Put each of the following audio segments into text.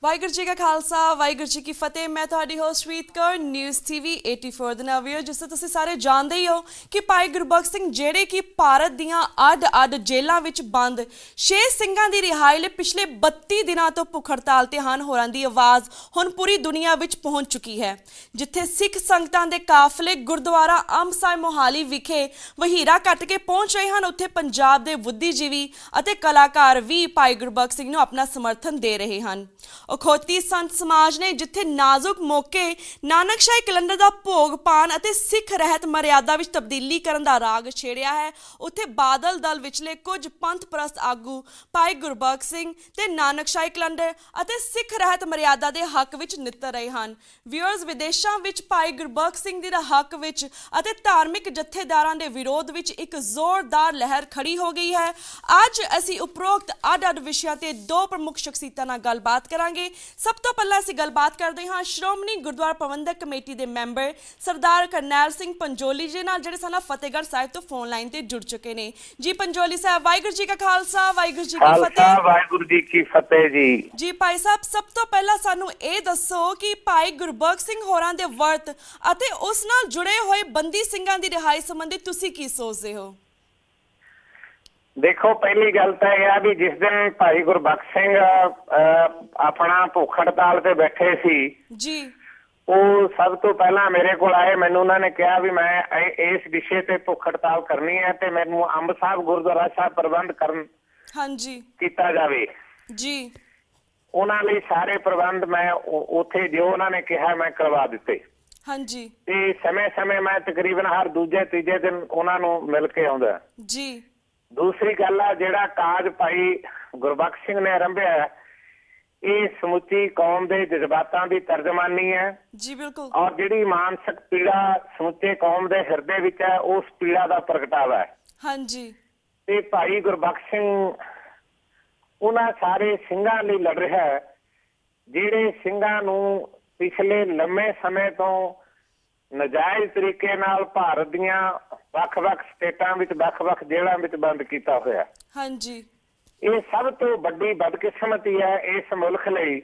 ਵਾਹਿਗੁਰੂ ਜੀ ਕਾ ਖਾਲਸਾ ਵਾਹਿਗੁਰੂ ਜੀ ਕੀ ਫਤਿਹ। ਮੈਂ ਤੁਹਾਡੀ ਹੋਸਟ ਰੀਤ ਕੌਰ ਨਿਊਜ਼ ਟੀਵੀ 84 ਦੇ ਨਾਲ ਵੀਰ। ਜਿਸ ਤਰ੍ਹਾਂ ਤੁਸੀਂ ਸਾਰੇ ਜਾਣਦੇ ਹੀ ਹੋ ਕਿ ਭਾਈ ਗੁਰਬਖਸ਼ ਸਿੰਘ ਜਿਹੜੇ ਕਿ ਭਾਰਤ ਦੀਆਂ ਅੱਡ-ਅੱਡ ਜੇਲ੍ਹਾਂ ਵਿੱਚ ਬੰਦ 6 ਸਿੰਘਾਂ ਦੀ ਰਿਹਾਈ ਲਈ ਪਿਛਲੇ 32 ਦਿਨਾਂ ਤੋਂ ਭੁੱਖ ਹੜਤਾਲ ਤੇ ਹਨ। ਹੋਰਾਂ ਦੀ ਆਵਾਜ਼ ਹੁਣ ਪੂਰੀ ਦੁਨੀਆ ਵਿੱਚ ਪਹੁੰਚ ਚੁੱਕੀ ਹੈ। ਜਿੱਥੇ ਸਿੱਖ ਸੰਗਤਾਂ ਦੇ ਕਾਫਲੇ ਗੁਰਦੁਆਰਾ ਅੰਬ ਸਾਹਿਬ ਮੋਹਾਲੀ ਵਿਖੇ ਵਹੀਰਾ ਕੱਟ ਕੇ ਪਹੁੰਚ ਰਹੇ ਹਨ, ਉੱਥੇ ਪੰਜਾਬ ਦੇ ਬੁੱਧੀਜੀਵੀ ਅਤੇ ਕਲਾਕਾਰ ਵੀ ਭਾਈ ਗੁਰਬਖਸ਼ ਸਿੰਘ ਨੂੰ ਆਪਣਾ ਸਮਰਥਨ ਦੇ ਰਹੇ ਹਨ। ਅਖੌਤੀ ਸੰਤ ਸਮਾਜ ਨੇ ਜਿੱਥੇ ਨਾਜ਼ੁਕ ਮੌਕੇ ਨਾਨਕਸ਼ਾਹੀ ਕੈਲੰਡਰ ਦਾ ਭੋਗ ਪਾਣ ਅਤੇ ਸਿੱਖ ਰਹਿਤ ਮਰਿਆਦਾ ਵਿੱਚ ਤਬਦੀਲੀ ਕਰਨ ਦਾ ਰਾਗ ਛੇੜਿਆ ਹੈ, ਉੱਥੇ ਬਾਦਲ ਦਲ ਵਿਚਲੇ ਕੁਝ ਪੰਥ ਪ੍ਰਸਤ ਆਗੂ ਭਾਈ ਗੁਰਬਖਸ਼ ਸਿੰਘ ਤੇ ਨਾਨਕਸ਼ਾਹੀ ਕੈਲੰਡਰ ਅਤੇ ਸਿੱਖ ਰਹਿਤ ਮਰਿਆਦਾ ਦੇ ਹੱਕ ਵਿੱਚ ਨਿੱਤਰ ਰਹੇ ਹਨ। ਵਿਊਅਰਸ, ਵਿਦੇਸ਼ਾਂ ਵਿੱਚ ਭਾਈ ਗੁਰਬਖਸ਼ ਸਿੰਘ ਦੇ ਹੱਕ ਵਿੱਚ ਅਤੇ ਧਾਰਮਿਕ ਜਥੇਦਾਰਾਂ ਦੇ ਵਿਰੋਧ ਵਿੱਚ ਇੱਕ ਜ਼ੋਰਦਾਰ ਲਹਿਰ ਖੜੀ ਹੋ ਗਈ ਹੈ। ਅੱਜ ਅਸੀਂ ਉਪਰੋਕਤ ਅੱਡ-ਅੱਡ ਵਿਸ਼ਿਆਂ ਤੇ ਦੋ ਪ੍ਰਮੁੱਖ ਸ਼ਖਸੀਅਤਾਂ ਨਾਲ ਗੱਲਬਾਤ ਕਰਾਂਗੇ। ਸਭ ਤੋਂ ਪਹਿਲਾਂ ਅਸੀਂ ਗੱਲਬਾਤ ਕਰਦੇ ਹਾਂ ਸ਼੍ਰੋਮਣੀ ਗੁਰਦੁਆਰਾ ਪ੍ਰਬੰਧਕ ਕਮੇਟੀ ਦੇ ਮੈਂਬਰ ਸਰਦਾਰ ਕਰਨੈਲ ਸਿੰਘ ਪੰਜੋਲੀ ਜੀ ਨਾਲ, ਜਿਹੜੇ ਸਾਨੂੰ ਫਤਿਹਗੜ੍ਹ ਸਾਹਿਬ ਤੋਂ ਫੋਨ ਲਾਈਨ ਤੇ ਜੁੜ ਚੁੱਕੇ ਨੇ। ਜੀ ਪੰਜੋਲੀ ਸਾਹਿਬ, ਵਾਹਿਗੁਰੂ ਜੀ ਕਾ ਖਾਲਸਾ ਵਾਹਿਗੁਰੂ ਜੀ ਕੀ ਫਤਿਹ। ਵਾਹਿਗੁਰੂ ਜੀ ਕੀ ਫਤਿਹ ਜੀ। ਜੀ ਭਾਈ ਸਾਹਿਬ, ਸਭ ਤੋਂ ਪਹਿਲਾਂ ਸਾਨੂੰ ਇਹ ਦੱਸੋ ਕਿ ਭਾਈ ਗੁਰਬਖਸ਼ ਸਿੰਘ ਹੋਰਾਂ ਦੇ ਵਰਤ ਅਤੇ ਉਸ ਨਾਲ ਜੁੜੇ ਹੋਏ ਬੰਦੀ ਸਿੰਘਾਂ ਦੀ ਰਿਹਾਈ ਸੰਬੰਧੀ ਤੁਸੀਂ ਕੀ ਸੋਚਦੇ ਹੋ? ਦੇਖੋ, ਪਹਿਲੀ ਗੱਲ ਤਾਂ ਇਹ ਆ ਵੀ ਜਿਸ ਦਿਨ ਭਾਈ ਗੁਰਬਖਸ਼ ਸਿੰਘ ਆਪਣਾ ਭੁੱਖ ਹੜਤਾਲ ਤੇ ਬੈਠੇ ਸੀ ਜੀ, ਉਹ ਸਭ ਤੋਂ ਪਹਿਲਾਂ ਮੇਰੇ ਕੋਲ ਆਏ। ਮੈਨੂੰ ਉਹਨਾਂ ਨੇ ਕਿਹਾ ਵੀ ਮੈਂ ਇਸ ਵਿਸ਼ੇ ਤੇ ਭੁੱਖ ਹੜਤਾਲ ਕਰਨੀ ਹੈ ਤੇ ਮੈਨੂੰ ਅੰਬ ਸਾਹਿਬ ਗੁਰਦੁਆਰਾ ਸਾਹਿਬ ਪ੍ਰਬੰਧ ਕਰਨ ਕੀਤਾ ਜਾਵੇ ਜੀ। ਉਹਨਾਂ ਲਈ ਸਾਰੇ ਪ੍ਰਬੰਧ ਮੈਂ ਉੱਥੇ ਜੋ ਉਹਨਾਂ ਨੇ ਕਿਹਾ ਮੈਂ ਕਰਵਾ ਦਿੱਤੇ। ਹਾਂਜੀ। ਤੇ ਸਮੇਂ-ਸਮੇਂ ਮੈਂ ਤਕਰੀਬਨ ਹਰ ਦੂਜੇ ਤੀਜੇ ਦਿਨ ਉਹਨਾਂ ਨੂੰ ਮਿਲ ਕੇ ਆਉਂਦਾ ਜੀ। ਦੂਸਰੀ ਗੱਲ ਆ, ਜਿਹੜਾ ਕਾਜ ਭਾਈ ਗੁਰਬਖਸ਼ ਸਿੰਘ ਨੇ ਆਰੰਭਿਆ ਇਹ ਸਮੁੱਚੀ ਕੌਮ ਦੇ ਜਜ਼ਬਾਤਾਂ ਦੀ ਤਰਜਮਾਨੀ ਹੈ ਜੀ। ਬਿਲਕੁਲ। ਔਰ ਜਿਹੜੀ ਮਾਨਸਿਕ ਪੀੜਾ ਸਮੁੱਚੇ ਕੌਮ ਦੇ ਹਿਰਦੇ ਵਿੱਚ ਹੈ, ਉਸ ਪੀੜਾ ਦਾ ਪ੍ਰਗਟਾਵਾ ਹੈ। ਹਾਂਜੀ। ਤੇ ਭਾਈ ਗੁਰਬਖਸ਼ ਸਿੰਘ ਉਹਨਾਂ ਸਾਰੇ ਸਿੰਘਾਂ ਲਈ ਲੜ ਰਿਹਾ ਹੈ ਜਿਹੜੇ ਸਿੰਘਾਂ ਨੂੰ ਪਿਛਲੇ ਲੰਮੇ ਸਮੇਂ ਤੋਂ ਨਜਾਇਜ਼ ਤਰੀਕੇ ਨਾਲ ਭਾਰਤ ਦੀਆਂ ਵੱਖ-ਵੱਖ ਸਟੇਟਾਂ ਵਿੱਚ ਵੱਖ-ਵੱਖ ਜੇਲ੍ਹਾਂ ਵਿੱਚ ਬੰਦ ਕੀਤਾ ਹੋਇਆ। ਹਾਂਜੀ। ਇਹ ਸਭ ਤੋਂ ਵੱਡੀ ਬਦਕਿਸਮਤੀ ਹੈ ਇਸ ਮੁਲਕ ਲਈ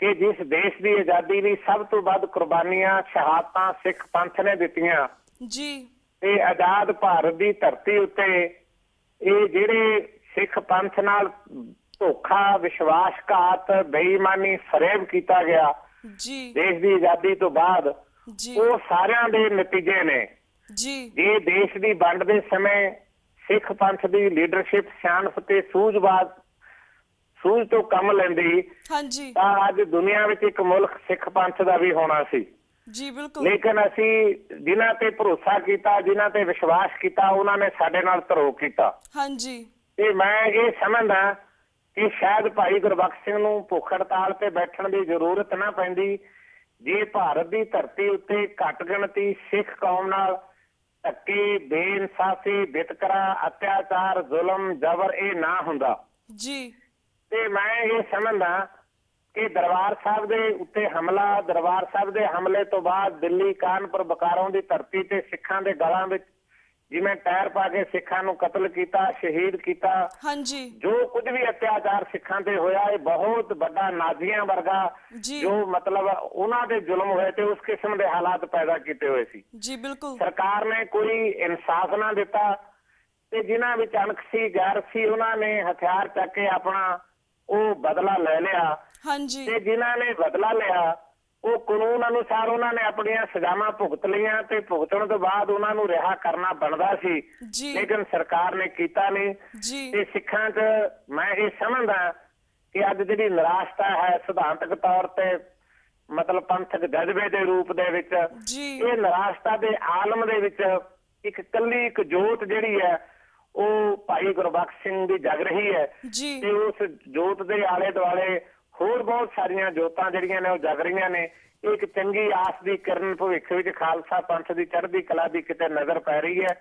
ਕਿ ਜਿਸ ਦੇਸ਼ ਦੀ ਆਜ਼ਾਦੀ ਲਈ ਸਭ ਤੋਂ ਵੱਧ ਕੁਰਬਾਨੀਆਂ ਸ਼ਹਾਦਤਾਂ ਸਿੱਖ ਪੰਥ ਨੇ ਦਿੱਤੀਆਂ ਜੀ, ਤੇ ਆਜ਼ਾਦ ਭਾਰਤ ਦੀ ਧਰਤੀ ਉੱਤੇ ਇਹ ਜਿਹੜੇ ਸਿੱਖ ਪੰਥ ਨਾਲ ਧੋਖਾ, ਵਿਸ਼ਵਾਸਘਾਤ, ਬੇਈਮਾਨੀ, ਫਰੇਬ ਕੀਤਾ ਗਿਆ ਜੀ ਦੇਸ਼ ਦੀ ਆਜ਼ਾਦੀ ਤੋਂ ਬਾਅਦ, ਉਹ ਸਾਰਿਆਂ ਦੇ ਨਤੀਜੇ ਨੇ ਜੀ। ਜੇ ਦੇਸ਼ ਦੀ ਵੰਡ ਦੇ ਸਮੇਂ ਸਿੱਖ ਪੰਥ ਦੀ ਲੀਡਰਸ਼ਿਪ ਸਿਆਣਪ ਤੇ ਸੂਝ ਤੋਂ ਕੰਮ ਲੈਂਦੀ ਤਾਂ ਅੱਜ ਦੁਨੀਆ ਵਿੱਚ ਇੱਕ ਮੁਲਕ ਸਿੱਖ ਪੰਥ ਦਾ ਵੀ ਹੋਣਾ ਸੀ ਜੀ। ਬਿਲਕੁਲ। ਲੇਕਿਨ ਅਸੀਂ ਜਿਨ੍ਹਾਂ ਤੇ ਭਰੋਸਾ ਕੀਤਾ, ਜਿਨ੍ਹਾਂ ਤੇ ਵਿਸ਼ਵਾਸ ਕੀਤਾ, ਉਹਨਾਂ ਨੇ ਸਾਡੇ ਨਾਲ ਧਰੋਹ ਕੀਤਾ। ਹਾਂਜੀ। ਤੇ ਮੈਂ ਇਹ ਸਮਝਦਾ ਕਿ ਸ਼ਾਇਦ ਭਾਈ ਗੁਰਬਖਸ਼ ਸਿੰਘ ਨੂੰ ਭੁੱਖ ਹੜਤਾਲ ਤੇ ਬੈਠਣ ਦੀ ਜ਼ਰੂਰਤ ਨਾ ਪੈਂਦੀ ਜੇ ਭਾਰਤ ਦੀ ਧਰਤੀ ਉੱਤੇ ਘੱਟ ਗਿਣਤੀ ਸਿੱਖ ਕੌਮ ਨਾਲ ਧੱਕੇ, ਬੇਇਨਸਾਫੀ, ਵਿਤਕਰਾ, ਅਤਿਆਚਾਰ, ਜ਼ੁਲਮ, ਜ਼ਬਰ ਇਹ ਨਾ ਹੁੰਦਾ ਜੀ। ਤੇ ਮੈਂ ਇਹ ਸਮਝਦਾ ਕਿ ਦਰਬਾਰ ਸਾਹਿਬ ਦੇ ਉੱਤੇ ਹਮਲਾ, ਦਰਬਾਰ ਸਾਹਿਬ ਦੇ ਹਮਲੇ ਤੋਂ ਬਾਅਦ ਦਿੱਲੀ, ਕਾਨਪੁਰ, ਬਕਾਰੋਂ ਦੀ ਧਰਤੀ ਤੇ ਸਿੱਖਾਂ ਦੇ ਗਲਾਂ ਵਿੱਚ ਜਿਵੇਂ ਟਾਇਰ ਪਾ ਕੇ ਸਿੱਖਾਂ ਨੂੰ ਕਤਲ ਕੀਤਾ, ਸ਼ਹੀਦ ਕੀਤਾ, ਜੋ ਕੁਝ ਵੀ ਅਤਿਆਚਾਰ ਸਿੱਖਾਂ ਤੇ ਹੋਇਆ ਇਹ ਬਹੁਤ ਵੱਡਾ ਨਾਜ਼ੀਆਂ ਵਰਗਾ ਜੋ ਮਤਲਬ ਉਹਨਾਂ ਦੇ ਜ਼ੁਲਮ ਹੋਏ ਤੇ ਉਸ ਕਿਸਮ ਦੇ ਹਾਲਾਤ ਪੈਦਾ ਕੀਤੇ ਹੋਏ ਸੀ ਜੀ। ਬਿਲਕੁਲ। ਸਰਕਾਰ ਨੇ ਕੋਈ ਇਨਸਾਫ ਨਾ ਦਿੱਤਾ ਤੇ ਜਿਨ੍ਹਾਂ ਵਿੱਚ ਅਣਖ ਸੀ, ਗੈਰ ਸੀ, ਉਹਨਾਂ ਨੇ ਹਥਿਆਰ ਚੱਕ ਕੇ ਆਪਣਾ ਉਹ ਬਦਲਾ ਲੈ ਲਿਆ ਤੇ ਜਿਨ੍ਹਾਂ ਨੇ ਬਦਲਾ ਲਿਆ ਉਹ ਕਾਨੂੰਨ ਅਨੁਸਾਰ ਉਹਨਾਂ ਨੇ ਆਪਣੀਆਂ ਸਜ਼ਾਵਾਂ ਭੁਗਤ ਲਈਆਂ ਤੇ ਭੁਗਤਣ ਤੋਂ ਬਾਅਦ ਉਹਨਾਂ ਨੂੰ ਰਿਹਾ ਕਰਨਾ ਬਣਦਾ ਸੀ, ਲੇਕਿਨ ਸਰਕਾਰ ਨੇ ਕੀਤਾ ਨਹੀਂ। ਤੇ ਸਿੱਖਾਂ 'ਚ ਮੈਂ ਇਹ ਸਮਝਦਾ ਕਿ ਅੱਜ ਜਿਹੜੀ ਨਿਰਾਸ਼ਤਾ ਹੈ ਸਿਧਾਂਤਕ ਤੌਰ ਤੇ ਮਤਲਬ ਪੰਥਕ ਜਜ਼ਬੇ ਦੇ ਰੂਪ ਦੇ ਵਿੱਚ, ਇਹ ਨਿਰਾਸ਼ਤਾ ਦੇ ਆਲਮ ਦੇ ਵਿੱਚ ਇੱਕ ਜੋਤ ਜਿਹੜੀ ਹੈ ਉਹ ਭਾਈ ਗੁਰਬਖਸ਼ ਸਿੰਘ ਦੀ ਜਗ ਰਹੀ ਹੈ ਤੇ ਉਸ ਜੋਤ ਦੇ ਆਲੇ ਦੁਆਲੇ ਹੋਰ ਬਹੁਤ ਸਾਰੀਆਂ ਜੋਤਾਂ ਜਿਹੜੀਆਂ ਨੇ ਉਹ ਜਗ ਰਹੀਆਂ ਨੇ। ਇੱਕ ਚੰਗੀ ਆਸ ਦੀ ਕਿਰਨ ਭਵਿੱਖ ਵਿੱਚ ਖਾਲਸਾ ਪੰਥ ਦੀ ਚੜ੍ਹਦੀ ਕਲਾ ਦੀ ਕਿਤੇ ਨਜ਼ਰ ਪੈ ਰਹੀ ਹੈ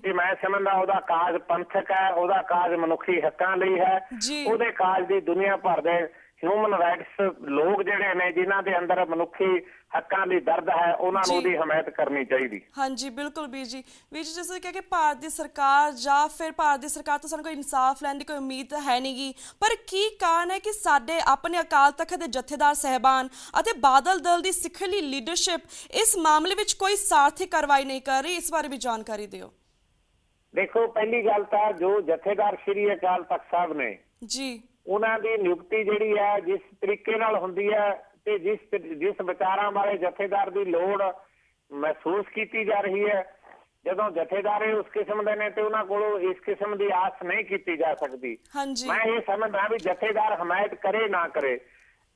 ਤੇ ਮੈਂ ਸਮਝਦਾ ਉਹਦਾ ਕਾਜ ਪੰਥਕ ਹੈ, ਉਹਦਾ ਕਾਜ ਮਨੁੱਖੀ ਹੱਕਾਂ ਲਈ ਹੈ, ਉਹਦੇ ਕਾਜ ਦੀ ਦੁਨੀਆ ਭਰ ਦੇ ਹਿਊਮਨ ਰਾਈਟਸ ਲੋਕ ਜਿਹੜੇ ਨੇ ਜਿਨ੍ਹਾਂ ਦੇ ਅੰਦਰ ਮਨੁੱਖੀ ਹੱਕਾਂ ਦੀ ਦਰਦ ਹੈ ਉਹਨਾਂ ਨੂੰ ਉਹਦੀ ਹਮਾਇਤ ਕਰਨੀ ਚਾਹੀਦੀ। ਹਾਂਜੀ ਬਿਲਕੁਲ ਵੀਰ ਜੀ ਜਿਸ ਤਰ੍ਹਾਂ ਕਿਹਾ ਕਿ ਭਾਰਤ ਦੀ ਸਰਕਾਰ ਜਾਂ ਫਿਰ ਭਾਰਤ ਦੀ ਸਰਕਾਰ ਤੋਂ ਸਾਨੂੰ ਕੋਈ ਇਨਸਾਫ ਲੈਣ ਦੀ ਕੋਈ ਉਮੀਦ ਹੈ ਨਹੀਂ ਗੀ, ਪਰ ਕੀ ਕਾਰਨ ਹੈ ਕਿ ਸਾਡੇ ਆਪਣੇ ਅਕਾਲ ਤਖਤ ਦੇ ਜਥੇਦਾਰ ਸਹਿਬਾਨ ਅਤੇ ਬਾਦਲ ਦਲ ਦੀ ਸਿੱਖਲੀ ਲੀਡਰਸ਼ਿਪ ਇਸ ਮਾਮਲੇ ਵਿੱਚ ਕੋਈ ਸਾਰਥਕ ਕਾਰਵਾਈ ਨਹੀਂ ਕਰ ਰਹੀ? ਇਸ ਬਾਰੇ ਵੀ ਜਾਣਕਾਰੀ ਦਿਓ। ਦੇਖੋ, ਪਹਿਲੀ ਗੱਲ ਤਾਂ ਜੋ ਜਥੇਦਾਰ ਸ਼੍ਰੀ ਅਕਾਲ ਤਖਤ ਸਾਹਿਬ ਨੇ ਜੀ, ਉਹਨਾਂ ਦੀ ਨਿਯੁਕਤੀ ਜਿਹੜੀ ਹੈ ਜਿਸ ਤਰੀਕੇ ਨਾਲ ਹੁੰਦੀ ਹੈ ਤੇ ਜਿਸ ਵਿਚਾਰਾਂ ਵਾਲੇ ਜਥੇਦਾਰ ਦੀ ਲੋੜ ਮਹਿਸੂਸ ਕੀਤੀ ਜਾ ਰਹੀ ਹੈ, ਜਦੋਂ ਜਥੇਦਾਰ ਉਸ ਕਿਸਮ ਦੇ ਨੇ ਤੇ ਉਹਨਾਂ ਕੋਲੋਂ ਇਸ ਕਿਸਮ ਦੀ ਆਸ ਨਹੀਂ ਕੀਤੀ ਜਾ ਸਕਦੀ। ਮੈਂ ਇਹ ਸਮਝਦਾ ਵੀ ਜਥੇਦਾਰ ਹਮਾਇਤ ਕਰੇ ਨਾ ਕਰੇ,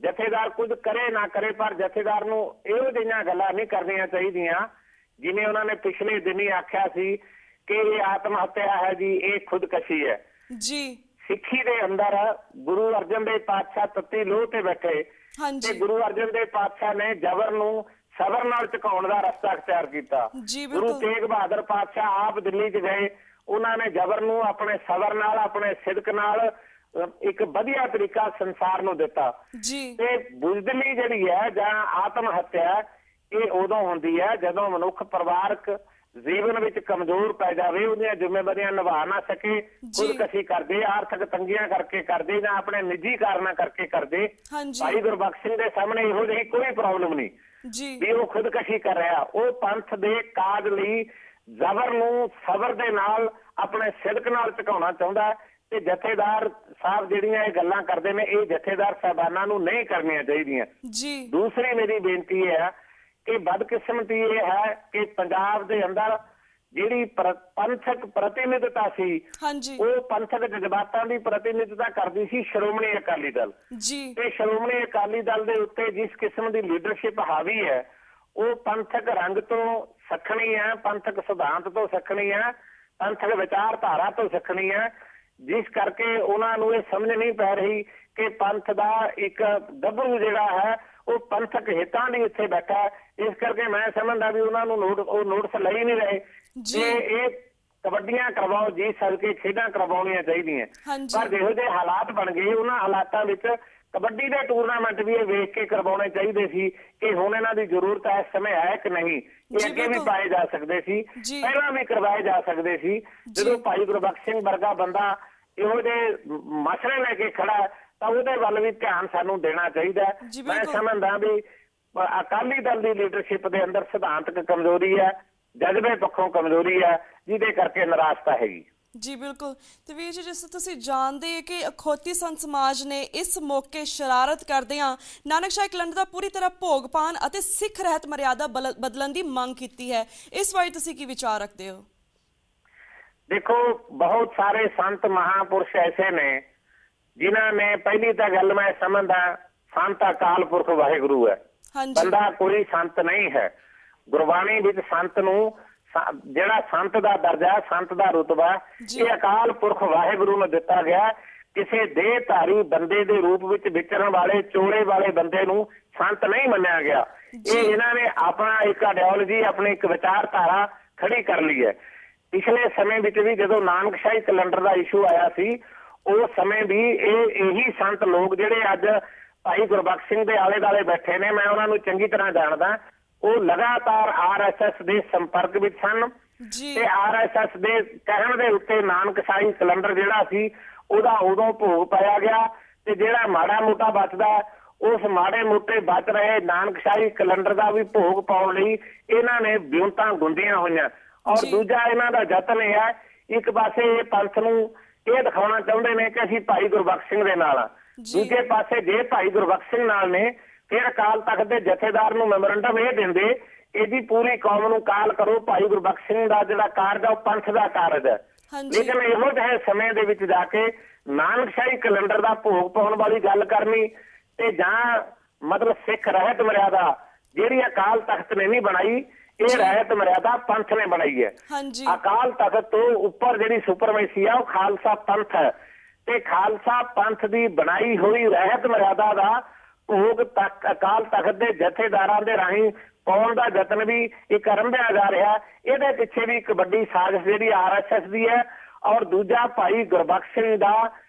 ਜਥੇਦਾਰ ਕੁਝ ਕਰੇ ਨਾ ਕਰੇ, ਪਰ ਜਥੇਦਾਰ ਨੂੰ ਇਹੋ ਜਿਹੀਆਂ ਗੱਲਾਂ ਨਹੀਂ ਕਰਨੀਆਂ ਚਾਹੀਦੀਆਂ ਜਿਵੇਂ ਉਹਨਾਂ ਨੇ ਪਿਛਲੇ ਦਿਨੀ ਆਖਿਆ ਸੀ ਕਿ ਇਹ ਆਤਮ ਹੱਤਿਆ ਹੈ ਜੀ, ਇਹ ਖੁਦਕਸ਼ੀ ਹੈ ਜੀ। ਸਿੱਖੀ ਦੇ ਅੰਦਰ ਗੁਰੂ ਅਰਜਨ ਦੇਵ ਪਾਤਸ਼ਾਹ ਤੱਤੀ ਲੋਹ ਤੇ ਬੈਠੇ ਤੇ ਗੁਰੂ ਅਰਜਨ ਦੇਵ ਪਾਤਸ਼ਾਹ ਨੇ ਜ਼ਬਰ ਨੂੰ ਸਬਰ ਨਾਲ ਝੁਕਾਉਣ ਦਾ ਰਸਤਾ ਅਖਤਿਆਰ ਕੀਤਾ। ਗੁਰੂ ਤੇਗ ਬਹਾਦਰ ਪਾਤਸ਼ਾਹ ਆਪ ਦਿੱਲੀ 'ਚ ਗਏ, ਉਹਨਾਂ ਨੇ ਜ਼ਬਰ ਨੂੰ ਆਪਣੇ ਸਬਰ ਨਾਲ, ਆਪਣੇ ਸਿਦਕ ਨਾਲ ਇੱਕ ਵਧੀਆ ਤਰੀਕਾ ਸੰਸਾਰ ਨੂੰ ਦਿੱਤਾ। ਤੇ ਬੁਜ਼ਦਿਲੀ ਜਿਹੜੀ ਹੈ ਜਾਂ ਆਤਮ ਹੱਤਿਆ ਇਹ ਉਦੋਂ ਹੁੰਦੀ ਹੈ ਜਦੋਂ ਮਨੁੱਖ ਪਰਿਵਾਰਕ ਜੀਵਨ ਵਿੱਚ ਕਮਜ਼ੋਰ ਪੈ ਜਾਵੇ, ਉਹਦੀਆਂ ਜ਼ਿੰਮੇਵਾਰੀਆਂ ਨਿਭਾ ਨਾ ਸਕੇ, ਖੁਦਕਸ਼ੀ ਕਰਦੇ, ਆਰਥਿਕ ਤੰਗੀਆਂ ਕਰਕੇ ਕਰਦੇ ਜਾਂ ਆਪਣੇ ਨਿੱਜੀ ਕਾਰਨਾਂ ਕਰਕੇ ਕਰਦੇ। ਭਾਈ ਗੁਰਬਖਸ਼ ਸਿੰਘ ਦੇ ਸਾਹਮਣੇ ਇਹੋ ਜਿਹੀ ਕੋਈ ਪ੍ਰੋਬਲਮ ਨਹੀਂ ਵੀ ਉਹ ਖੁਦਕਸ਼ੀ ਕਰ ਰਿਹਾ। ਉਹ ਪੰਥ ਦੇ ਕਾਜ ਲਈ ਜ਼ਬਰ ਨੂੰ ਸਬਰ ਦੇ ਨਾਲ, ਆਪਣੇ ਸਿਦਕ ਨਾਲ ਝੁਕਾਉਣਾ ਚਾਹੁੰਦਾ ਤੇ ਜਥੇਦਾਰ ਸਾਹਿਬ ਜਿਹੜੀਆਂ ਇਹ ਗੱਲਾਂ ਕਰਦੇ ਨੇ ਇਹ ਜਥੇਦਾਰ ਸਾਹਿਬਾਨਾਂ ਨੂੰ ਨਹੀਂ ਕਰਨੀਆਂ ਚਾਹੀਦੀਆਂ। ਦੂਸਰੀ ਮੇਰੀ ਬੇਨਤੀ ਇਹ ਹੈ ਕਿ ਬਦਕਿਸਮਤੀ ਇਹ ਹੈ ਕਿ ਪੰਜਾਬ ਦੇ ਅੰਦਰ ਜਿਹੜੀ ਪੰਥਕ ਪ੍ਰਤੀਨਿਧਤਾ ਸੀ ਉਹ ਪੰਥਕ ਜਜ਼ਬਾਤਾਂ ਦੀ ਪ੍ਰਤੀਨਿਧਤਾ ਕਰਦੀ ਸੀ ਸ਼੍ਰੋਮਣੀ ਅਕਾਲੀ ਦਲ ਤੇ ਸ਼੍ਰੋਮਣੀ ਅਕਾਲੀ ਦਲ ਦੇ ਉੱਤੇ ਜਿਸ ਕਿਸਮ ਦੀ ਲੀਡਰਸ਼ਿਪ ਹਾਵੀ ਹੈ ਉਹ ਪੰਥਕ ਰੰਗ ਤੋਂ ਸੱਖਣੀ ਹੈ, ਪੰਥਕ ਸਿਧਾਂਤ ਤੋਂ ਸੱਖਣੀ ਹੈ, ਪੰਥਕ ਵਿਚਾਰਧਾਰਾ ਤੋਂ ਸੱਖਣੀ ਹੈ, ਜਿਸ ਕਰਕੇ ਉਹਨਾਂ ਨੂੰ ਇਹ ਸਮਝ ਨਹੀਂ ਪੈ ਰਹੀ ਕਿ ਪੰਥ ਦਾ ਇੱਕ ਗੱਭਰੂ ਜਿਹੜਾ ਹੈ ਉਹ ਪੰਥਕ ਹਿੱਤਾਂ ਲਈ ਇੱਥੇ ਬੈਠਾ। ਇਸ ਕਰਕੇ ਮੈਂ ਸਮਝਦਾ ਵੀ ਉਹਨਾਂ ਨੂੰ ਨੋਟਿਸ ਲਈ ਨਹੀਂ ਰਹੇ ਤੇ ਇਹ ਕਬੱਡੀਆਂ ਕਰਵਾਓ ਜੀ, ਸਦਕੇ ਖੇਡਾਂ ਕਰਵਾਉਣੀਆਂ ਚਾਹੀਦੀਆਂ, ਪਰ ਜਿਹੋ ਜਿਹੇ ਹਾਲਾਤ ਬਣ ਗਏ ਉਹਨਾਂ ਹਾਲਾਤਾਂ ਵਿੱਚ ਕਬੱਡੀ ਦੇ ਟੂਰਨਾਮੈਂਟ ਵੀ ਇਹ ਵੇਖ ਕੇ ਕਰਵਾਉਣੇ ਚਾਹੀਦੇ ਸੀ ਕਿ ਹੁਣ ਇਹਨਾਂ ਦੀ ਜ਼ਰੂਰਤ ਇਸ ਸਮੇਂ ਹੈ ਕਿ ਨਹੀਂ। ਇਹ ਅੱਗੇ ਵੀ ਪਾਏ ਜਾ ਸਕਦੇ ਸੀ, ਪਹਿਲਾਂ ਵੀ ਕਰਵਾਏ ਜਾ ਸਕਦੇ ਸੀ। ਜਦੋਂ ਭਾਈ ਗੁਰਬਖਸ਼ ਸਿੰਘ ਵਰਗਾ ਬੰਦਾ ਇਹੋ ਜਿਹੇ ਮਸਲੇ ਲੈ ਕੇ ਖੜਾ ਤਾਂ ਉਹਦੇ ਵੱਲ ਵੀ ਧਿਆਨ ਸਾਨੂੰ ਦੇਣਾ ਚਾਹੀਦਾ। ਮੈਂ ਸਮਝਦਾ ਵੀ ਅਕਾਲੀ ਦਲ ਦੀ ਲੀਡਰਸ਼ਿਪ ਦੇ ਅੰਦਰ ਸਿਧਾਂਤਕ ਕਮਜ਼ੋਰੀ ਹੈ, ਜਜ਼ਬੇ ਪੱਖੋਂ ਕਮਜ਼ੋਰੀ ਹੈ, ਜਿਹਦੇ ਕਰਕੇ ਨਿਰਾਸ਼ਤਾ ਹੈਗੀ। ਜੀ ਬਿਲਕੁਲ। ਤੇ ਵੀਰ ਜੀ ਜਿਸ ਤੁਸੀਂ ਜਾਣਦੇ ਕਿ ਅਖੌਤੀ ਸੰਤ ਸਮਾਜ ਨੇ ਇਸ ਮੌਕੇ ਸ਼ਰਾਰਤ ਕਰਦਿਆਂ ਨਾਨਕਸ਼ਾਹੀ ਕੈਲੰਡਰ ਦਾ ਪੂਰੀ ਤਰ੍ਹਾਂ ਭੋਗ ਪਾਉਣ ਅਤੇ ਸਿੱਖ ਰਹਿਤ ਮਰਿਆਦਾ ਬਦਲਣ ਦੀ ਮੰਗ ਕੀਤੀ ਹੈ, ਇਸ ਬਾਰੇ ਤੁਸੀਂ ਕੀ ਵਿਚਾਰ ਰੱਖਦੇ ਹੋ? ਦੇਖੋ, ਬਹੁਤ ਸਾਰੇ ਸੰਤ ਮਹਾਂਪੁਰਸ਼ ਐਸੇ ਨੇ ਜਿਨ੍ਹਾਂ ਨੇ, ਪਹਿਲੀ ਤਾਂ ਗੱਲ ਮੈਂ ਸਮਝਦਾ ਸੰਤ ਅਕਾਲ ਪੁਰਖ ਵਾਹਿਗੁਰੂ ਹੈ, ਬੰਦਾ ਕੋਈ ਸੰਤ ਨਹੀਂ ਹੈ। ਗੁਰਬਾਣੀ ਵਿੱਚ ਸੰਤ ਨੂੰ ਜਿਹੜਾ ਸੰਤ ਦਾ ਦਰਜਾ, ਸੰਤ ਦਾ ਰੁਤਬਾ ਇਹ ਅਕਾਲ ਪੁਰਖ ਵਾਹਿਗੁਰੂ ਨੂੰ ਦਿੱਤਾ ਗਿਆ। ਕਿਸੇ ਦੇਹਧਾਰੀ ਬੰਦੇ ਦੇ ਰੂਪ ਵਿੱਚ ਵਿਚਰਨ ਵਾਲੇ ਚੋਲੇ ਵਾਲੇ ਬੰਦੇ ਨੂੰ ਸੰਤ ਨਹੀਂ ਮੰਨਿਆ ਗਿਆ। ਇਹ ਇਹਨਾਂ ਨੇ ਆਪਣਾ ਇੱਕ ਆਈਡੀਓਲੋਜੀ, ਆਪਣੀ ਇੱਕ ਵਿਚਾਰਧਾਰਾ ਖੜੀ ਕਰ ਲਈ ਹੈ। ਪਿਛਲੇ ਸਮੇਂ ਵਿੱਚ ਵੀ ਜਦੋਂ ਨਾਨਕਸ਼ਾਹੀ ਕੈਲੰਡਰ ਦਾ ਇਸ਼ੂ ਆਇਆ ਸੀ ਉਸ ਸਮੇਂ ਵੀ ਇਹੀ ਸੰਤ ਲੋਕ ਜਿਹੜੇ ਅੱਜ ਭਾਈ ਗੁਰਬਖਸ਼ ਸਿੰਘ ਦੇ ਆਲੇ ਦੁਆਲੇ ਬੈਠੇ ਨੇ, ਮੈਂ ਉਹਨਾਂ ਨੂੰ ਚੰਗੀ ਤਰ੍ਹਾਂ ਜਾਣਦਾ, ਉਹ ਲਗਾਤਾਰ RSS ਦੇ ਸੰਪਰਕ ਵਿੱਚ ਸਨ ਤੇ RSS ਦੇ ਕਹਿਣ ਦੇ ਉੱਤੇ ਨਾਨਕਸ਼ਾਹੀ ਕੈਲੰਡਰ ਜਿਹੜਾ ਸੀ ਉਹਦਾ ਉਦੋਂ ਭੋਗ ਪਾਇਆ ਗਿਆ ਤੇ ਜਿਹੜਾ ਮਾੜਾ ਮੋਟਾ ਬਚਦਾ ਉਸ ਮਾੜੇ ਮੋਟੇ ਬਚ ਰਹੇ ਨਾਨਕਸ਼ਾਹੀ ਕੈਲੰਡਰ ਦਾ ਵੀ ਭੋਗ ਪਾਉਣ ਲਈ ਇਹਨਾਂ ਨੇ ਬਿਉਂਤਾਂ ਗੁੰਦੀਆਂ ਹੋਈਆਂ। ਔਰ ਦੂਜਾ ਇਹਨਾਂ ਦਾ ਯਤਨ ਇਹ ਹੈ, ਇੱਕ ਪਾਸੇ ਇਹ ਪੰਥ ਨੂੰ ਇਹ ਦਿਖਾਉਣਾ ਚਾਹੁੰਦੇ ਨੇ ਕਿ ਅਸੀਂ ਭਾਈ ਗੁਰਬਖਸ਼ ਸਿੰਘ ਦੇ ਨਾਲ ਆ, ਦੂਜੇ ਪਾਸੇ ਜੇ ਭਾਈ ਗੁਰਬਖਸ਼ ਸਿੰਘ ਨਾਲ ਨੇ ਫਿਰ ਅਕਾਲ ਤਖਤ ਦੇ ਜਥੇਦਾਰ ਨੂੰ ਮੈਮੋਰੰਡਮ ਇਹ ਦਿੰਦੇ ਇਹਦੀ ਪੂਰੀ ਕੌਮ ਨੂੰ ਕਾਲ ਕਰੋ, ਭਾਈ ਗੁਰਬਖਸ਼ ਸਿੰਘ ਦਾ ਜਿਹੜਾ ਕਾਰਜ ਹੈ ਉਹ ਪੰਥ ਦਾ ਕਾਰਜ ਹੈ। ਲੇਕਿਨ ਇਹੋ ਜਿਹੇ ਸਮੇਂ ਦੇ ਵਿੱਚ ਜਾ ਕੇ ਨਾਨਕਸ਼ਾਹੀ ਕੈਲੰਡਰ ਦਾ ਭੋਗ ਪਾਉਣ ਵਾਲੀ ਗੱਲ ਕਰਨੀ ਤੇ ਜਾਂ ਮਤਲਬ ਸਿੱਖ ਰਹਿਤ ਮਰਿਆਦਾ ਜਿਹੜੀ ਅਕਾਲ ਤਖਤ ਨੇ ਨਹੀਂ ਬਣਾਈ, ਇਹ ਰਹਿਤ ਮਰਿਆਦਾ ਪੰਥ ਨੇ ਬਣਾਈ ਹੈ। ਅਕਾਲ ਤਖਤ ਤੋਂ ਉੱਪਰ ਜਿਹੜੀ ਸੁਪਰਮੇਸੀ ਆ ਉਹ ਖਾਲਸਾ ਪੰਥ ਹੈ ਤੇ ਖਾਲਸਾ ਪੰਥ ਦੀ ਬਣਾਈ ਹੋਈ ਰਹਿਤ ਮਰਿਆਦਾ ਦਾ ਭੋਗ ਤੱਕ ਅਕਾਲ ਤਖਤ ਦੇ ਜਥੇਦਾਰਾਂ ਦੇ ਰਾਹੀਂ ਪਾਉਣ ਦਾ ਯਤਨ ਵੀ ਇੱਕ ਆਰੰਭਿਆ ਜਾ ਰਿਹਾ। ਇਹਦੇ ਪਿੱਛੇ ਵੀ ਇੱਕ ਵੱਡੀ ਸਾਜ਼ਿਸ਼ ਜਿਹੜੀ RSS ਦੀ ਹੈ ਔਰ ਦੂਜਾ ਭਾਈ ਗੁਰਬਖਸ਼ ਸਿੰਘ ਦਾ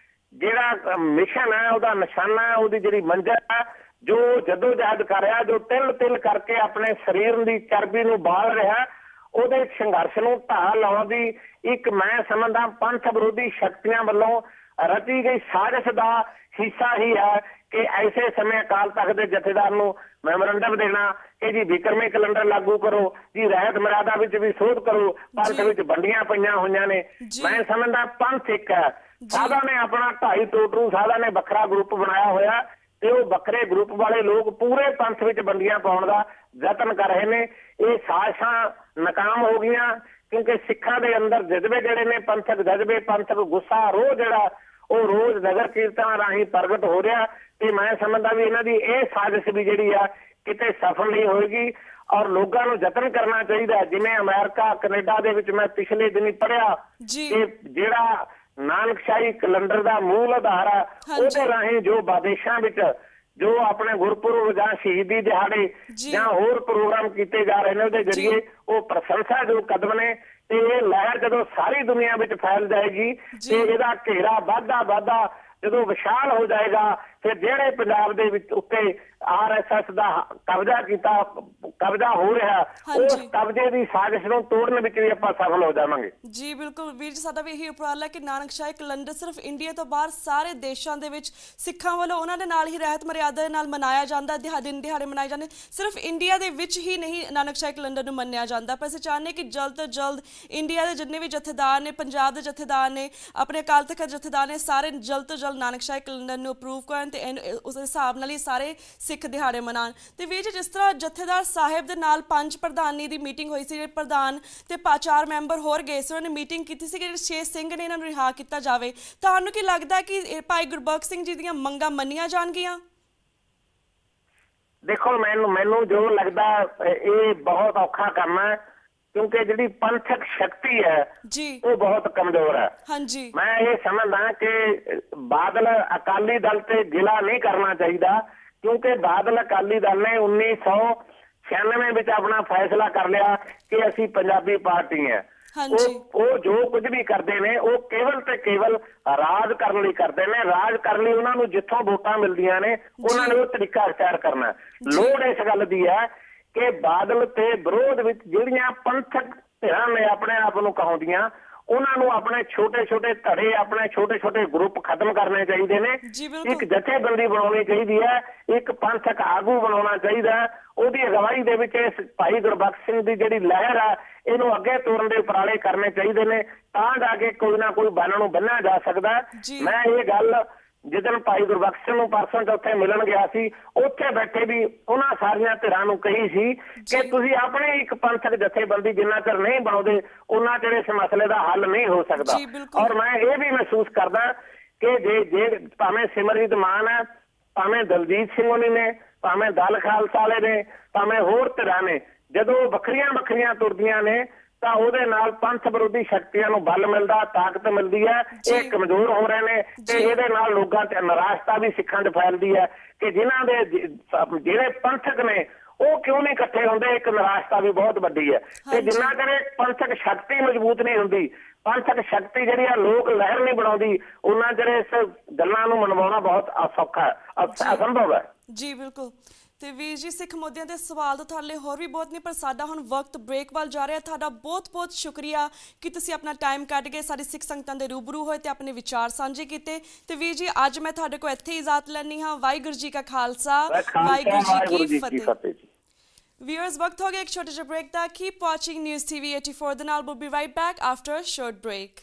ਜਿਹੜਾ ਮਿਸ਼ਨ ਹੈ, ਉਹਦਾ ਨਿਸ਼ਾਨਾ, ਉਹਦੀ ਜਿਹੜੀ ਮੰਜ਼ਿਲ ਹੈ, ਜੋ ਜਦੋਜਹਿਦ ਕਰ ਰਿਹਾ, ਜੋ ਤਿਲ ਤਿਲ ਕਰਕੇ ਆਪਣੇ ਸਰੀਰ ਦੀ ਚਰਬੀ ਨੂੰ ਬਾਲ ਰਿਹਾ, ਉਹਦੇ ਸੰਘਰਸ਼ ਨੂੰ ਢਾਹ ਲਾਉਣ ਦੀ ਇੱਕ ਮੈਂ ਸਮਝਦਾ ਪੰਥ ਵਿਰੋਧੀ ਸ਼ਕਤੀਆਂ ਵੱਲੋਂ ਰਚੀ ਗਈ ਸਾਜ਼ਿਸ਼ ਦਾ ਹਿੱਸਾ ਹੀ ਹੈ ਕਿ ਐਸੇ ਸਮੇਂ ਅਕਾਲ ਤਖਤ ਦੇ ਜਥੇਦਾਰ ਨੂੰ ਮੈਮੋਰੰਡਮ ਦੇਣਾ ਕਿ ਜੀ ਵਿਕਰਮੀ ਕੈਲੰਡਰ ਲਾਗੂ ਕਰੋ, ਜੀ ਰਹਿਤ ਮਰਿਆਦਾ ਵਿੱਚ ਵੀ ਸੋਧ ਕਰੋ, ਪੰਥ ਵਿੱਚ ਵੰਡੀਆਂ ਪਈਆਂ ਹੋਈਆਂ ਨੇ। ਮੈਂ ਸਮਝਦਾ ਪੰਥ ਇੱਕ ਹੈ। ਸਾਧਾ ਨੇ ਆਪਣਾ 2.5 ਟੋਟਰੂ ਸਾਧਾ ਨੇ ਵੱਖਰਾ ਗਰੁੱਪ ਬਣਾਇਆ ਹੋਇਆ ਤੇ ਉਹ ਵੱਖਰੇ ਗਰੁੱਪ ਵਾਲੇ ਲੋਕ ਪੂਰੇ ਪੰਥ ਵਿੱਚ ਵੰਡੀਆਂ ਪਾਉਣ ਦਾ ਯਤਨ ਕਰ ਰਹੇ ਨੇ। ਇਹ ਸਾਜ਼ਿਸ਼ਾਂ ਨਾਕਾਮ ਹੋ ਗਈਆਂ ਕਿਉਂਕਿ ਸਿੱਖਾਂ ਦੇ ਅੰਦਰ ਜਜ਼ਬੇ ਜਿਹੜੇ ਨੇ, ਪੰਥਕ ਜਜ਼ਬੇ, ਪੰਥਕ ਗੁੱਸਾ, ਰੋਹ ਜਿਹੜਾ ਉਹ ਰੋਜ਼ ਨਗਰ ਕੀਰਤਨਾਂ ਰਾਹੀਂ ਪ੍ਰਗਟ ਹੋ ਰਿਹਾ ਤੇ ਮੈਂ ਸਮਝਦਾ ਵੀ ਇਹਨਾਂ ਦੀ ਇਹ ਸਾਜ਼ਿਸ਼ ਵੀ ਜਿਹੜੀ ਆ ਕਿਤੇ ਸਫਲ ਨਹੀਂ ਹੋਏਗੀ ਔਰ ਲੋਕਾਂ ਨੂੰ ਯਤਨ ਕਰਨਾ ਚਾਹੀਦਾ। ਜਿਵੇਂ ਅਮਰੀਕਾ, ਕੈਨੇਡਾ ਦੇ ਵਿੱਚ ਮੈਂ ਪਿਛਲੇ ਦਿਨੀ ਪੜ੍ਹਿਆ ਕਿ ਜਿਹੜਾ ਨਾਨਕਸ਼ਾਹੀ ਕੈਲੰਡਰ ਦਾ ਮੂਲ ਆਧਾਰ ਆ, ਉਹਦੇ ਰਾਹੀਂ ਜੋ ਵਿਦੇਸ਼ਾਂ ਵਿੱਚ ਜੋ ਆਪਣੇ ਗੁਰਪੁਰਬ ਜਾਂ ਸ਼ਹੀਦੀ ਦਿਹਾੜੇ ਜਾਂ ਹੋਰ ਪ੍ਰੋਗਰਾਮ ਕੀਤੇ ਜਾ ਰਹੇ ਨੇ, ਉਹਦੇ ਜ਼ਰੀਏ ਉਹ ਪ੍ਰਸ਼ੰਸਾਯੋਗ ਕਦਮ ਨੇ ਤੇ ਇਹ ਲਹਿਰ ਜਦੋਂ ਸਾਰੀ ਦੁਨੀਆ ਵਿੱਚ ਫੈਲ ਜਾਏਗੀ ਤੇ ਇਹਦਾ ਘੇਰਾ ਵੱਧਦਾ ਜਦੋਂ ਵਿਸ਼ਾਲ ਹੋ ਜਾਏਗਾ ਫਿਰ ਜਿਹੜੇ ਪੰਜਾਬ ਦੇ ਵਿੱਚ ਉੱਤੇ RSS ਦਾ ਕਬਜ਼ਾ ਹੋ ਰਿਹਾ, ਉਸ ਕਬਜ਼ੇ ਦੀ ਸਾਜ਼ਿਸ਼ ਨੂੰ ਤੋੜਨ ਵਿੱਚ ਵੀ ਆਪਾਂ ਸਫਲ ਹੋ ਜਾਵਾਂਗੇ। ਜੀ ਬਿਲਕੁਲ ਵੀਰ ਜੀ, ਸਾਡਾ ਵੀ ਇਹੀ ਉਪਰਾਲਾ ਕਿ ਨਾਨਕਸ਼ਾਹੀ ਕੈਲੰਡਰ ਸਿਰਫ ਇੰਡੀਆ ਤੋਂ ਬਾਹਰ ਸਾਰੇ ਦੇਸ਼ਾਂ ਦੇ ਵਿੱਚ ਸਿੱਖਾਂ ਵੱਲੋਂ ਉਹਨਾਂ ਦੇ ਨਾਲ ਹੀ ਰਹਿਤ ਮਰਿਆਦਾ ਦੇ ਨਾਲ ਮਨਾਇਆ ਜਾਂਦਾ, ਦਿਨ ਦਿਹਾੜੇ ਮਨਾਏ ਜਾਂਦੇ। ਸਿਰਫ ਇੰਡੀਆ ਦੇ ਵਿੱਚ ਹੀ ਨਹੀਂ ਨਾਨਕਸ਼ਾਹੀ ਕੈਲੰਡਰ ਨੂੰ ਮੰਨਿਆ ਜਾਂਦਾ, ਪਰ ਅਸੀਂ ਚਾਹੁੰਦੇ ਕਿ ਜਲਦ ਤੋਂ ਜਲਦ ਇੰਡੀਆ ਦੇ ਜਿੰਨੇ ਵੀ ਜਥੇਦਾਰ ਨੇ, ਪੰਜਾਬ ਦੇ ਜਥੇਦਾਰ ਨੇ, ਆਪਣੇ ਅਕਾਲ ਤਖਤ ਜਥੇਦਾਰ ਨੇ, ਸਾਰੇ ਜਲਦ ਤੋਂ ਜਲਦ ਨਾਨਕਸ਼ਾਹੀ ਕੈਲੰਡਰ ਨੂੰ ਅਪਰੂਵ ਕਰਨ ਤੇ ਉਸ ਹਿਸਾਬ ਨਾਲ ਹੀ ਸਾਰੇ ਸਿੱਖ ਦਿਹਾੜੇ ਮਨਾਉਣ। ਤੇ ਵੀਰ ਜੀ, ਜਿਸ ਤਰ੍ਹਾਂ ਜਥੇਦਾਰ ਸਾਹਿਬ ਦੇ ਨਾਲ 5 ਪ੍ਰਧਾਨੀ ਦੀ ਮੀਟਿੰਗ ਹੋਈ ਸੀ, ਪ੍ਰਧਾਨ ਤੇ 4 ਮੈਂਬਰ ਹੋਰ ਗਏ ਸੀ, ਉਹਨਾਂ ਨੇ ਮੀਟਿੰਗ ਕੀਤੀ ਸੀ ਕਿ 6 ਸਿੰਘ ਨੇ ਇਹਨਾਂ ਨੂੰ ਰਿਹਾ ਕੀਤਾ ਜਾਵੇ। ਤੁਹਾਨੂੰ ਕੀ ਲੱਗਦਾ ਕਿ ਭਾਈ ਗੁਰਬਖਸ਼ ਸਿੰਘ ਜੀ ਦੀਆਂ ਮੰਗਾਂ ਮੰਨੀਆਂ ਜਾਣਗੀਆਂ? ਦੇਖੋ ਮੈਨੂੰ ਜੋ ਲੱਗਦਾ ਇਹ ਬਹੁਤ ਔਖਾ ਕੰਮ ਹੈ ਕਿਉਂਕਿ ਜਿਹੜੀ ਪੰਥਕ ਸ਼ਕਤੀ ਹੈ ਉਹ ਬਹੁਤ ਕਮਜ਼ੋਰ ਹੈ। ਮੈਂ ਇਹ ਸਮਝਦਾ ਕਿ ਬਾਦਲ ਅਕਾਲੀ ਦਲ ਤੇ ਗਿਲਾ ਨਹੀਂ ਕਰਨਾ ਚਾਹੀਦਾ ਕਿਉਂਕਿ ਬਾਦਲ ਅਕਾਲੀ ਦਲ ਨੇ 1996 ਵਿੱਚ ਆਪਣਾ ਫੈਸਲਾ ਕਰ ਲਿਆ ਕਿ ਅਸੀਂ ਪੰਜਾਬੀ ਪਾਰਟੀ ਹੈ। ਉਹ ਜੋ ਕੁਝ ਵੀ ਕਰਦੇ ਨੇ ਉਹ ਕੇਵਲ ਤੇ ਕੇਵਲ ਰਾਜ ਕਰਨ ਲਈ ਕਰਦੇ ਨੇ। ਰਾਜ ਕਰਨ ਲਈ ਉਹਨਾਂ ਨੂੰ ਜਿੱਥੋਂ ਵੋਟਾਂ ਮਿਲਦੀਆਂ ਨੇ ਉਹਨਾਂ ਨੇ ਉਹ ਤਰੀਕਾ ਅਖਤਿਆਰ ਕਰਨਾ। ਲੋੜ ਇਸ ਗੱਲ ਦੀ ਹੈ ਕਿ ਬਾਦਲ ਤੇ ਵਿਰੋਧ ਵਿੱਚ ਜਿਹੜੀਆਂ ਪੰਥਕ ਧਿਰਾਂ ਨੇ ਆਪਣੇ ਆਪ ਨੂੰ ਕਹਾਉਂਦੀਆਂ ਉਹਨਾਂ ਨੂੰ ਆਪਣੇ ਛੋਟੇ ਧੜੇ, ਆਪਣੇ ਛੋਟੇ ਗਰੁੱਪ ਖਤਮ ਕਰਨੇ ਚਾਹੀਦੇ ਨੇ। ਇੱਕ ਜਥੇਬੰਦੀ ਬਣਾਉਣੀ ਚਾਹੀਦੀ ਹੈ, ਇੱਕ ਪੰਥਕ ਆਗੂ ਬਣਾਉਣਾ ਚਾਹੀਦਾ। ਉਹਦੀ ਅਗਵਾਈ ਦੇ ਵਿੱਚ ਇਸ ਭਾਈ ਗੁਰਬਖਸ਼ ਸਿੰਘ ਦੀ ਜਿਹੜੀ ਲਹਿਰ ਆ ਇਹਨੂੰ ਅੱਗੇ ਤੋਰਨ ਦੇ ਉਪਰਾਲੇ ਕਰਨੇ ਚਾਹੀਦੇ ਨੇ ਤਾਂ ਜਾ ਕੇ ਕੋਈ ਨਾ ਕੋਈ ਬੰਨ ਨੂੰ ਬੰਨਿਆ ਜਾ ਸਕਦਾ। ਮੈਂ ਇਹ ਗੱਲ ਜਿੱਦਣ ਭਾਈ ਗੁਰਬਖਸ਼ ਨੂੰ ਪਰਸੋਂ ਉੱਥੇ ਮਿਲਣ ਗਿਆ ਸੀ ਉੱਥੇ ਬੈਠੇ ਵੀ ਉਹਨਾਂ ਸਾਰੀਆਂ ਧਿਰਾਂ ਨੂੰ ਕਹੀ ਸੀ ਕਿ ਤੁਸੀਂ ਆਪਣੇ ਇੱਕ ਪੰਥਕ ਜਥੇਬੰਦੀ ਜਿੰਨਾ ਚਿਰ ਨਹੀਂ ਬਣਾਉਂਦੇ ਉਹਨਾਂ ਚਿਰ ਇਸ ਮਸਲੇ ਦਾ ਹੱਲ ਨਹੀਂ ਹੋ ਸਕਦਾ। ਔਰ ਮੈਂ ਇਹ ਵੀ ਮਹਿਸੂਸ ਕਰਦਾ ਕਿ ਜੇ ਭਾਵੇਂ ਸਿਮਰਜੀਤ ਮਾਨ ਹੈ, ਭਾਵੇਂ ਦਲਜੀਤ ਸਿੰਘ ਹੋਣੀ ਨੇ, ਭਾਵੇਂ ਦਲ ਖਾਲਸਾ ਵਾਲੇ ਨੇ, ਭਾਵੇਂ ਹੋਰ ਧਿਰਾਂ ਨੇ, ਜਦੋਂ ਵੱਖਰੀਆਂ ਤੁਰਦੀਆਂ ਨੇ ਤਾਂ ਉਹਦੇ ਨਾਲ ਪੰਥ ਵਿਰੋਧੀ ਸ਼ਕਤੀਆਂ ਨੂੰ ਬਲ ਮਿਲਦਾ, ਤਾਕਤ ਮਿਲਦੀ ਹੈ। ਇਹ ਕਮਜ਼ੋਰ ਹੋ ਰਹੇ ਨੇ ਤੇ ਇਹਦੇ ਨਾਲ ਲੋਕਾਂ ਤੇ ਨਿਰਾਸ਼ਤਾ ਵੀ ਸਿੱਖਾਂ 'ਚ ਫੈਲਦੀ ਹੈ ਕਿ ਜਿਨ੍ਹਾਂ ਦੇ ਜਿਹੜੇ ਪੰਥਕ ਨੇ ਉਹ ਕਿਉਂ ਨਹੀਂ ਇਕੱਠੇ ਹੁੰਦੇ। ਇੱਕ ਨਿਰਾਸ਼ਤਾ ਵੀ ਬਹੁਤ ਵੱਡੀ ਹੈ ਤੇ ਜਿੰਨਾ ਚਿਰ ਪੰਥਕ ਸ਼ਕਤੀ ਮਜ਼ਬੂਤ ਨਹੀਂ ਹੁੰਦੀ, ਪੰਥਕ ਸ਼ਕਤੀ ਜਿਹੜੀ ਆ ਲੋਕ ਲਹਿਰ ਨਹੀਂ ਬਣਾਉਂਦੀ, ਉਹਨਾਂ ਚਿਰ ਇਸ ਗੱਲਾਂ ਨੂੰ ਮਨਵਾਉਣਾ ਬਹੁਤ ਅਸੌਖਾ ਅਸੰਭਵ ਹੈ। ਜੀ ਬਿਲਕੁਲ। ਤੇ ਵੀਰ ਜੀ, ਸਿੱਖ ਮੁੱਦਿਆਂ ਦੇ ਸਵਾਲ ਤਾਂ ਤੁਹਾਡੇ ਲਈ ਹੋਰ ਵੀ ਬਹੁਤ ਨੇ ਪਰ ਸਾਡਾ ਹੁਣ ਵਕਤ ਬ੍ਰੇਕ ਵੱਲ ਜਾ ਰਿਹਾ। ਤੁਹਾਡਾ ਬਹੁਤ ਸ਼ੁਕਰੀਆ ਕਿ ਤੁਸੀਂ ਆਪਣਾ ਟਾਈਮ ਕੱਢ ਕੇ ਸਾਡੀ ਸਿੱਖ ਸੰਗਤਾਂ ਦੇ ਰੂਬਰੂ ਹੋਏ ਤੇ ਆਪਣੇ ਵਿਚਾਰ ਸਾਂਝੇ ਕੀਤੇ। ਤੇ ਵੀਰ ਜੀ, ਅੱਜ ਮੈਂ ਤੁਹਾਡੇ ਕੋਲ ਇੱਥੇ ਇਜਾਜ਼ਤ ਲੈਣੀ ਹਾਂ। ਵਾਹਿਗੁਰੂ ਜੀ ਕਾ ਖਾਲਸਾ, ਵਾਹਿਗੁਰੂ ਜੀ ਕੀ ਫਤਿਹ। Viewers, ਵਕਤ ਹੋ ਗਿਆ ਇੱਕ ਛੋਟੇ ਜਿਹੇ ਬ੍ਰੇਕ ਦਾ। Keep watching News TV 84 ਦੇ ਨਾਲ। We'll be right back after a short break.